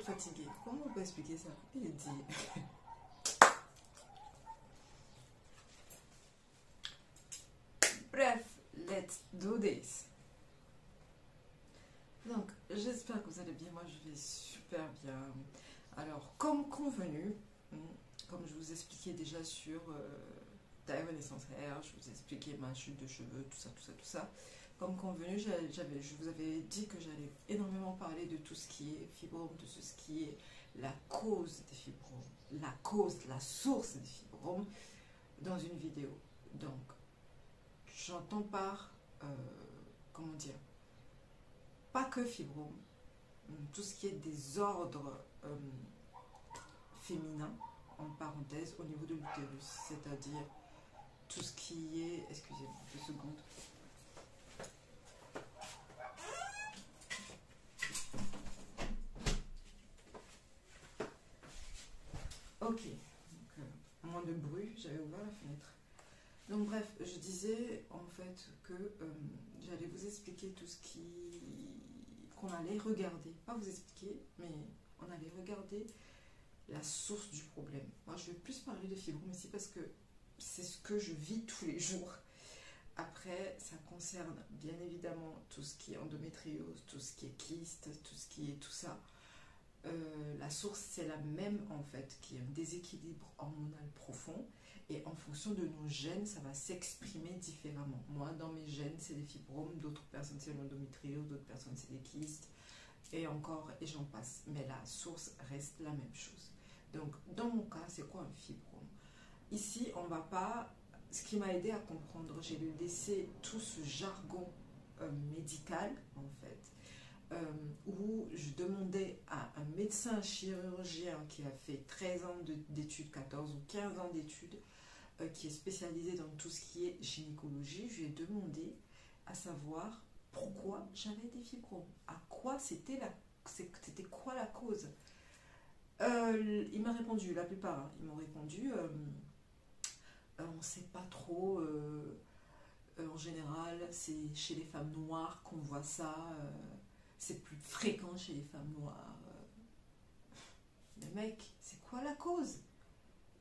fatiguée. Comment on peut expliquer ça? Il dit... Bref, let's do this. Donc, j'espère que vous allez bien. Moi, je vais super bien. Alors, comme convenu, comme je vous expliquais déjà sur Diamond Essence Hair, je vous ai expliqué ma chute de cheveux, tout ça, tout ça, tout ça. Comme convenu, je vous avais dit que j'allais énormément parler de tout ce qui est fibrome, de tout ce qui est la cause des fibromes, la cause, la source des fibromes dans une vidéo. Donc, j'entends par, comment dire, pas que fibrome, tout ce qui est désordre féminin, en parenthèse, au niveau de l'utérus, c'est-à-dire tout ce qui est, excusez-moi, 2 secondes. Ok, donc, moins de bruit, j'avais ouvert la fenêtre. Donc bref, je disais en fait que j'allais vous expliquer tout ce qu'on allait regarder, pas vous expliquer, mais on allait regarder la source du problème. Moi, je vais plus parler de fibromes ici parce que c'est ce que je vis tous les jours. Après, ça concerne bien évidemment tout ce qui est endométriose, tout ce qui est kyste, tout ce qui est tout ça. La source, c'est la même en fait, qui est un déséquilibre hormonal profond. Et en fonction de nos gènes, ça va s'exprimer différemment. Moi, dans mes gènes, c'est des fibromes, d'autres personnes, c'est l'endométriose, d'autres personnes, c'est des kystes, et encore, et j'en passe. Mais la source reste la même chose. Donc, dans mon cas, c'est quoi un fibrome? Ici, on va pas... Ce qui m'a aidé à comprendre, j'ai laissé tout ce jargon médical, en fait, où je demandais à un médecin chirurgien qui a fait 13 ans d'études, 14 ou 15 ans d'études, qui est spécialisé dans tout ce qui est gynécologie, je lui ai demandé à savoir pourquoi j'avais des fibromes, à quoi c'était quoi la cause. Il m'a répondu, la plupart, hein, ils m'ont répondu, on ne sait pas trop, en général, c'est chez les femmes noires qu'on voit ça, c'est plus fréquent chez les femmes noires. Mais mec, c'est quoi la cause?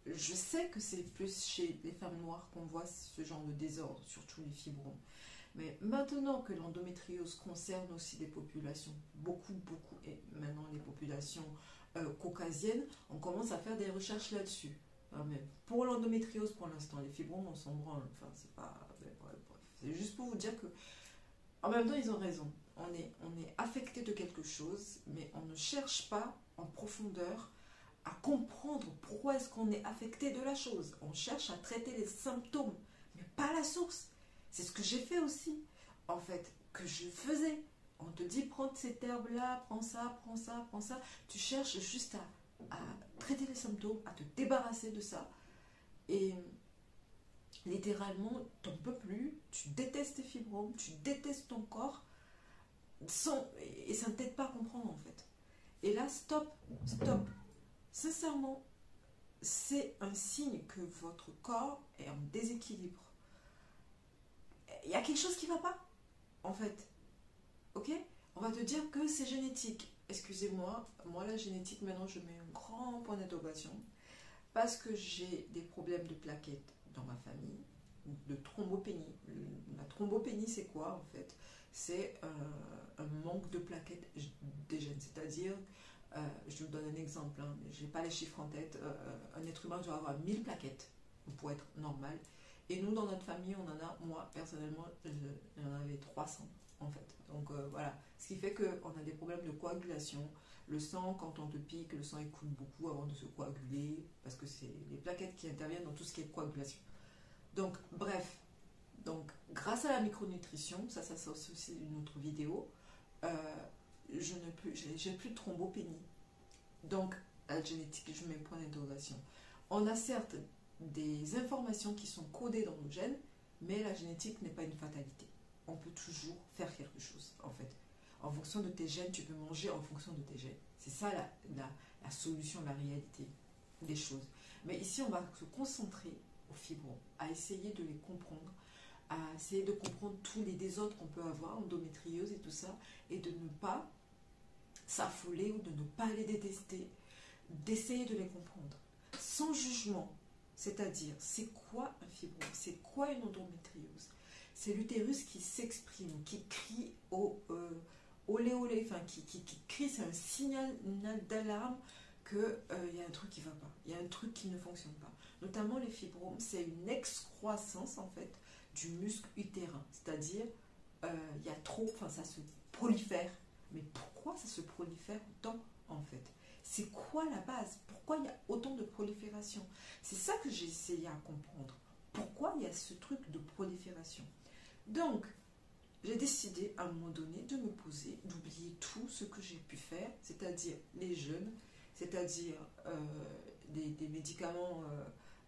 Je sais que c'est plus chez les femmes noires qu'on voit ce genre de désordre, surtout les fibromes. Mais maintenant que l'endométriose concerne aussi des populations, beaucoup, et maintenant les populations caucasiennes, on commence à faire des recherches là-dessus. Mais pour l'endométriose, pour l'instant, les fibromes, on s'en branle. Enfin, c'est pas... Bref. C'est juste pour vous dire que, en même temps, ils ont raison. On est affecté de quelque chose, mais on ne cherche pas en profondeur à comprendre pourquoi est-ce qu'on est affecté de la chose. On cherche à traiter les symptômes, mais pas la source. C'est ce que j'ai fait aussi, en fait, que je faisais. On te dit, prends cette herbe-là, prends ça, prends ça, prends ça. Tu cherches juste à traiter les symptômes, à te débarrasser de ça. Et littéralement, tu n'en peux plus, tu détestes tes fibromes, tu détestes ton corps, et ça ne t'aide pas à comprendre, en fait. Et là, stop. Sincèrement, c'est un signe que votre corps est en déséquilibre. Il y a quelque chose qui ne va pas, en fait. Ok? On va te dire que c'est génétique. Excusez-moi, moi la génétique, maintenant je mets un grand point d'interrogation parce que j'ai des problèmes de plaquettes dans ma famille, de thrombopénie. La thrombopénie, c'est quoi en fait? C'est un manque de plaquettes des gènes, c'est-à-dire, je vous donne un exemple, hein, je n'ai pas les chiffres en tête, un être humain doit avoir 1000 plaquettes pour être normal. Et nous, dans notre famille, on en a, moi, personnellement, j'en avais 300, en fait. Donc, voilà. Ce qui fait qu'on a des problèmes de coagulation. Le sang, quand on te pique, le sang écoule beaucoup avant de se coaguler, parce que c'est les plaquettes qui interviennent dans tout ce qui est coagulation. Donc, bref. Donc, grâce à la micronutrition, ça c'est aussi une autre vidéo, j'ai plus de thrombopénie. Donc, la génétique, je mets point d'interrogation. On a certes des informations qui sont codées dans nos gènes, mais la génétique n'est pas une fatalité. On peut toujours faire quelque chose, en fait. En fonction de tes gènes, tu peux manger en fonction de tes gènes. C'est ça la solution, la réalité des choses. Mais ici, on va se concentrer aux fibromes, à essayer de les comprendre, à essayer de comprendre tous les désordres qu'on peut avoir, endométriose et tout ça, et de ne pas s'affoler ou de ne pas les détester, d'essayer de les comprendre. Sans jugement, c'est-à-dire, c'est quoi un fibrome? C'est quoi une endométriose? C'est l'utérus qui s'exprime, qui crie au olé olé, enfin qui crie, c'est un signal d'alarme qu'il y a un truc qui ne va pas, il y a un truc qui ne fonctionne pas. Notamment les fibromes, c'est une excroissance en fait du muscle utérin, c'est-à-dire il y a trop, enfin ça se prolifère. Mais pourquoi ça se prolifère autant en fait? C'est quoi la base? Pourquoi il y a autant de prolifération? C'est ça que j'ai essayé à comprendre. Pourquoi il y a ce truc de prolifération? Donc, j'ai décidé à un moment donné de me poser, d'oublier tout ce que j'ai pu faire, c'est-à-dire les jeûnes, c'est-à-dire des médicaments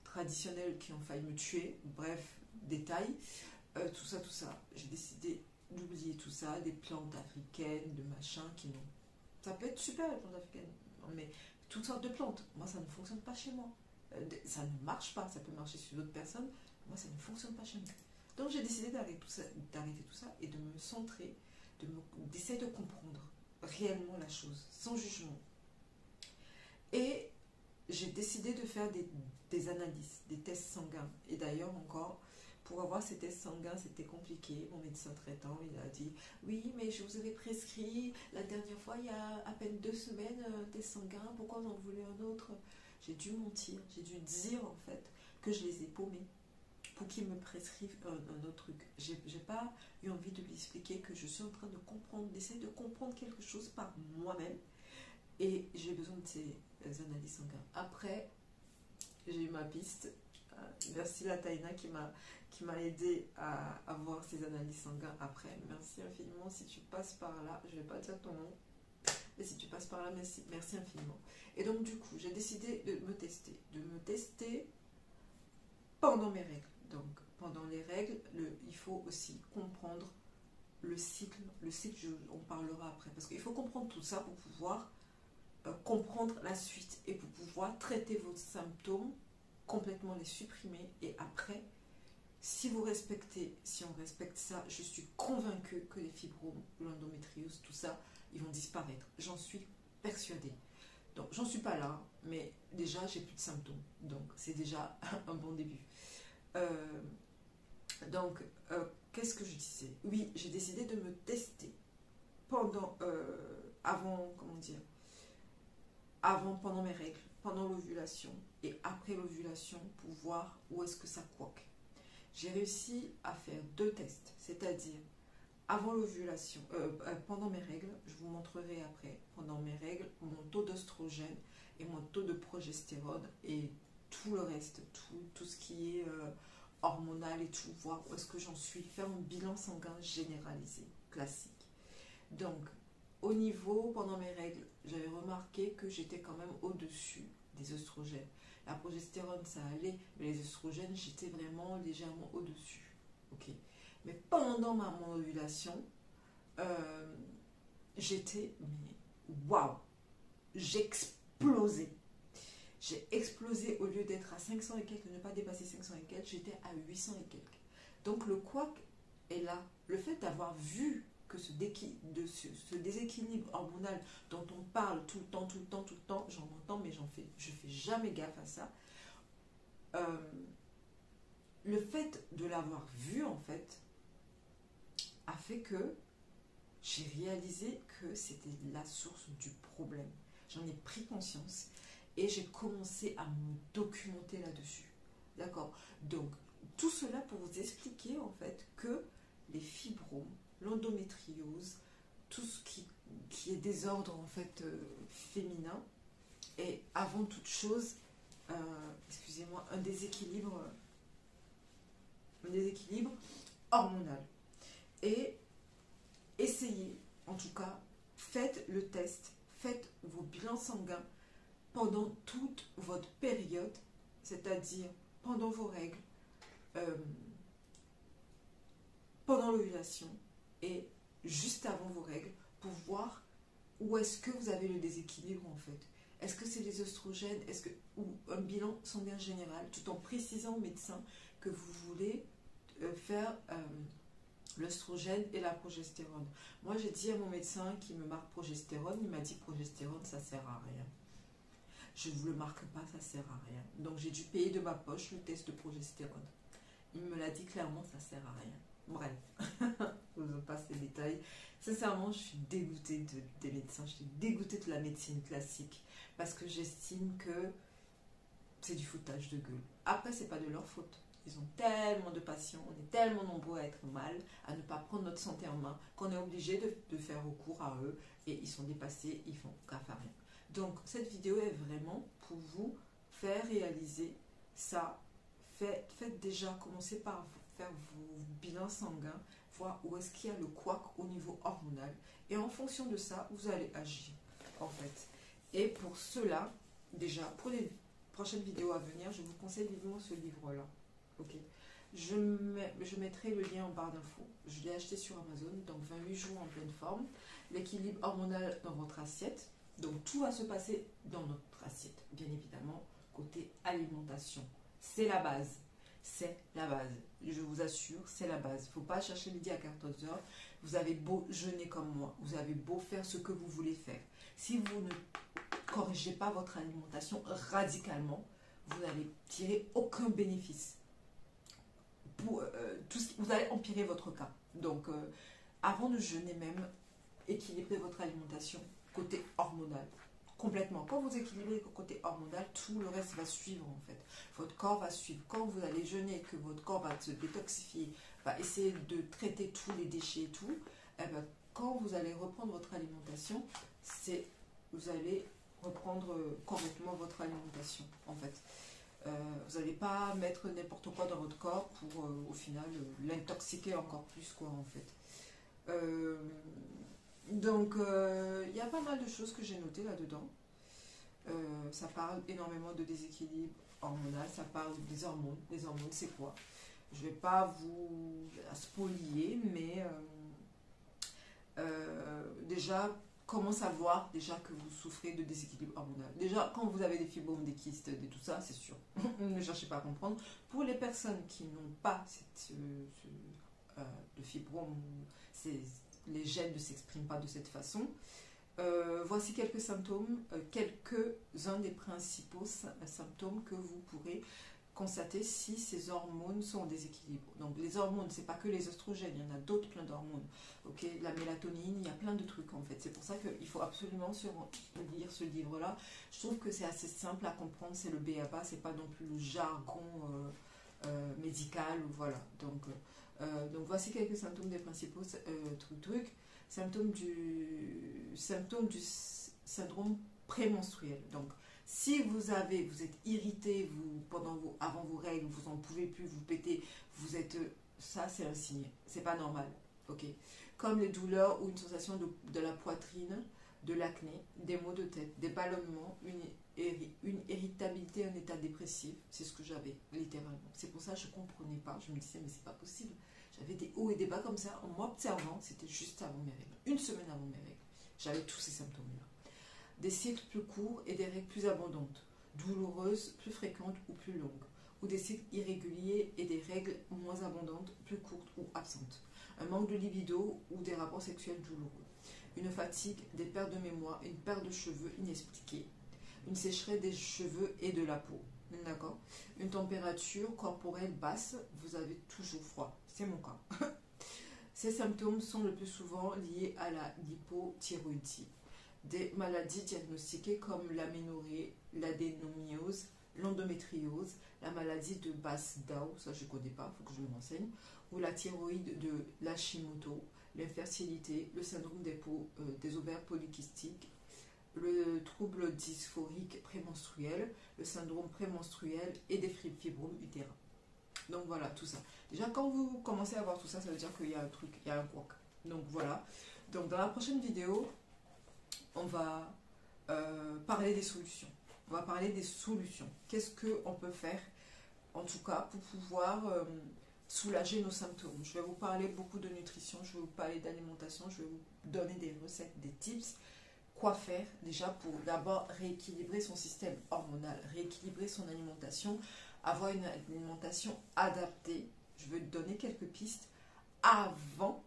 traditionnels qui ont failli me tuer, bref, détails, tout ça, tout ça. J'ai décidé d'oublier tout ça, des plantes africaines, de machins qui n'ont... Ça peut être super les plantes africaines, mais toutes sortes de plantes. Moi, ça ne fonctionne pas chez moi. Ça ne marche pas, ça peut marcher sur d'autres personnes, moi, ça ne fonctionne pas chez moi. Donc j'ai décidé d'arrêter tout ça et de me centrer, d'essayer de comprendre réellement la chose, sans jugement. Et j'ai décidé de faire des analyses, des tests sanguins. Et d'ailleurs encore, pour avoir ces tests sanguins, c'était compliqué. Mon médecin traitant, il a dit, oui, mais je vous avais prescrit la dernière fois, il y a à peine 2 semaines, un test sanguin, pourquoi vous en voulez un autre? J'ai dû mentir, j'ai dû dire en fait que je les ai paumés pour qu'ils me prescrivent un autre truc. J'ai pas eu envie de lui expliquer que je suis en train de comprendre, d'essayer de comprendre quelque chose par moi-même. Et j'ai besoin de ces analyses sanguines. Après, j'ai eu ma piste. Merci la Taïna qui m'a aidé à avoir ces analyses sanguines après. Merci infiniment. Si tu passes par là, je ne vais pas dire ton nom, mais si tu passes par là, merci infiniment. Et donc du coup, j'ai décidé de me tester pendant mes règles. Donc, pendant les règles, il faut aussi comprendre le cycle. Le cycle, on parlera après. Parce qu'il faut comprendre tout ça pour pouvoir comprendre la suite et pour pouvoir traiter vos symptômes, complètement les supprimer. Et après, si on respecte ça, je suis convaincue que les fibromes, l'endométriose, tout ça, ils vont disparaître. J'en suis persuadée. Donc, j'en suis pas là, mais déjà, j'ai plus de symptômes. Donc, c'est déjà un bon début. Qu'est-ce que je disais? Oui, j'ai décidé de me tester pendant mes règles, pendant l'ovulation et après l'ovulation pour voir où est-ce que ça coque. J'ai réussi à faire 2 tests, c'est-à-dire avant l'ovulation, pendant mes règles, je vous montrerai après, pendant mes règles, mon taux d'oestrogène et mon taux de progestérone et tout le reste, tout ce qui est hormonal et tout, voir où est-ce que j'en suis, faire un bilan sanguin généralisé, classique. Donc, au niveau, pendant mes règles, j'avais remarqué que j'étais quand même au-dessus des oestrogènes. La progestérone, ça allait, mais les oestrogènes, j'étais vraiment légèrement au-dessus. Ok. Mais pendant mon ovulation, j'étais, waouh, j'explosais. J'ai explosé, au lieu d'être à 500 et quelques, de ne pas dépasser 500 et quelques, j'étais à 800 et quelques. Donc le couac est là. Le fait d'avoir vu que ce déséquilibre hormonal dont on parle tout le temps, j'en entends, mais je fais jamais gaffe à ça. Le fait de l'avoir vu, en fait, a fait que j'ai réalisé que c'était la source du problème. J'en ai pris conscience et j'ai commencé à me documenter là-dessus. D'accord? Donc, tout cela pour vous expliquer, en fait, que les fibromes, l'endométriose, tout ce qui est désordre, en fait, féminin, est avant toute chose, excusez-moi, un déséquilibre hormonal. Et essayez, en tout cas, faites le test, faites vos bilans sanguins pendant toute votre période, c'est-à-dire pendant vos règles, pendant l'ovulation et juste avant vos règles, pour voir où est-ce que vous avez le déséquilibre en fait. Est-ce que c'est les oestrogènes, ou un bilan sanguin général, tout en précisant au médecin que vous voulez faire l'œstrogène et la progestérone. Moi, j'ai dit à mon médecin qui me marque progestérone, il m'a dit progestérone, ça sert à rien. Je ne vous le marque pas, ça sert à rien. Donc, j'ai dû payer de ma poche le test de progestérone. Il me l'a dit clairement, ça sert à rien. Bref, je vous passe les détails. Sincèrement, je suis dégoûtée des médecins, je suis dégoûtée de la médecine classique parce que j'estime que c'est du foutage de gueule. Après, c'est pas de leur faute. Ils ont tellement de patients, on est tellement nombreux à être mal, à ne pas prendre notre santé en main, qu'on est obligé de faire recours à eux et ils sont dépassés, ils font gaffe à rien. Donc, cette vidéo est vraiment pour vous faire réaliser ça. Faites déjà, commencez par faire vos bilans sanguins, voir où est-ce qu'il y a le couac au niveau hormonal. Et en fonction de ça, vous allez agir, en fait. Et pour cela, déjà, pour les prochaines vidéos à venir, je vous conseille vivement ce livre-là. Ok. Je mettrai le lien en barre d'infos. Je l'ai acheté sur Amazon, donc 28 jours en pleine forme. L'équilibre hormonal dans votre assiette. Donc tout va se passer dans notre assiette, bien évidemment, côté alimentation. C'est la base. C'est la base. Je vous assure, c'est la base. Il ne faut pas chercher midi à 14 heures. Vous avez beau jeûner comme moi. Vous avez beau faire ce que vous voulez faire. Si vous ne corrigez pas votre alimentation radicalement, vous n'allez tirer aucun bénéfice. Vous allez empirer votre cas. Donc, avant de jeûner même, équilibrez votre alimentation côté hormonal. Complètement. Quand vous équilibrez le côté hormonal, tout le reste va suivre en fait. Votre corps va suivre. Quand vous allez jeûner, que votre corps va se détoxifier, va essayer de traiter tous les déchets et tout, eh ben, quand vous allez reprendre votre alimentation, vous allez reprendre correctement votre alimentation en fait. Vous n'allez pas mettre n'importe quoi dans votre corps pour au final l'intoxiquer encore plus quoi en fait. Donc il y a pas mal de choses que j'ai notées là-dedans. Ça parle énormément de déséquilibre hormonal, ça parle des hormones. Les hormones c'est quoi? Je ne vais pas vous spolier, mais déjà, comment savoir déjà que vous souffrez de déséquilibre hormonal? Déjà, quand vous avez des fibromes, des kystes, et tout ça, c'est sûr. Ne cherchez pas à comprendre. Pour les personnes qui n'ont pas de fibromes, les gènes ne s'expriment pas de cette façon, voici quelques symptômes, quelques-uns des principaux symptômes que vous pourrez constater si ces hormones sont en déséquilibre. Donc les hormones, c'est pas que les oestrogènes, il y en a d'autres, plein d'hormones. Ok, la mélatonine, il y a plein de trucs en fait. C'est pour ça qu'il faut absolument lire ce livre-là. Je trouve que c'est assez simple à comprendre, c'est le b.a.-ba, c'est pas non plus le jargon médical, voilà. Donc voici quelques symptômes des principaux symptômes du syndrome prémenstruel. Donc si vous êtes irrité, avant vos règles, vous n'en pouvez plus, vous pétez, ça c'est un signe, c'est pas normal, ok. Comme les douleurs ou une sensation de la poitrine, de l'acné, des maux de tête, des ballonnements, une irritabilité, un état dépressif, c'est ce que j'avais littéralement. C'est pour ça que je ne comprenais pas, je me disais mais c'est pas possible. J'avais des hauts et des bas comme ça, en m'observant, c'était juste avant mes règles, une semaine avant mes règles, j'avais tous ces symptômes-là. Des cycles plus courts et des règles plus abondantes, douloureuses, plus fréquentes ou plus longues, ou des cycles irréguliers et des règles moins abondantes, plus courtes ou absentes, un manque de libido ou des rapports sexuels douloureux, une fatigue, des pertes de mémoire, une perte de cheveux inexpliquée, une sécheresse des cheveux et de la peau, d'accord, une température corporelle basse, vous avez toujours froid, c'est mon cas. Ces symptômes sont le plus souvent liés à la hypothyroïdie. Des maladies diagnostiquées comme l'aménorrhée, l'adénomiose, l'endométriose, la maladie de Basse-Dow, ça je ne connais pas, il faut que je me renseigne, ou la thyroïde de l'Hashimoto, l'infertilité, le syndrome des ovaires polykystiques, le trouble dysphorique prémenstruel, le syndrome prémenstruel et des fibromes utérins. Donc voilà, tout ça. Déjà, quand vous commencez à voir tout ça, ça veut dire qu'il y a un truc, il y a un couac. Donc voilà. Donc dans la prochaine vidéo, on va parler des solutions. On va parler des solutions. Qu'est-ce qu'on peut faire, en tout cas, pour pouvoir soulager nos symptômes. Je vais vous parler beaucoup de nutrition, je vais vous parler d'alimentation, je vais vous donner des recettes, des tips. Quoi faire déjà pour d'abord rééquilibrer son système hormonal, rééquilibrer son alimentation, avoir une alimentation adaptée. Je vais te donner quelques pistes avant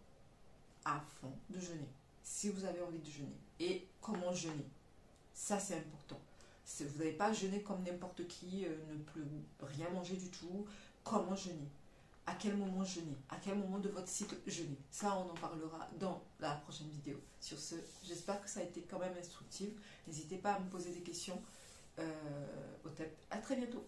de jeûner, si vous avez envie de jeûner. Et comment jeûner, ça c'est important. Vous n'avez pas jeûner comme n'importe qui, ne plus rien manger du tout. Comment jeûner, à quel moment jeûner, à quel moment de votre cycle jeûner, ça on en parlera dans la prochaine vidéo. Sur ce, j'espère que ça a été quand même instructif. N'hésitez pas à me poser des questions au thème. À très bientôt.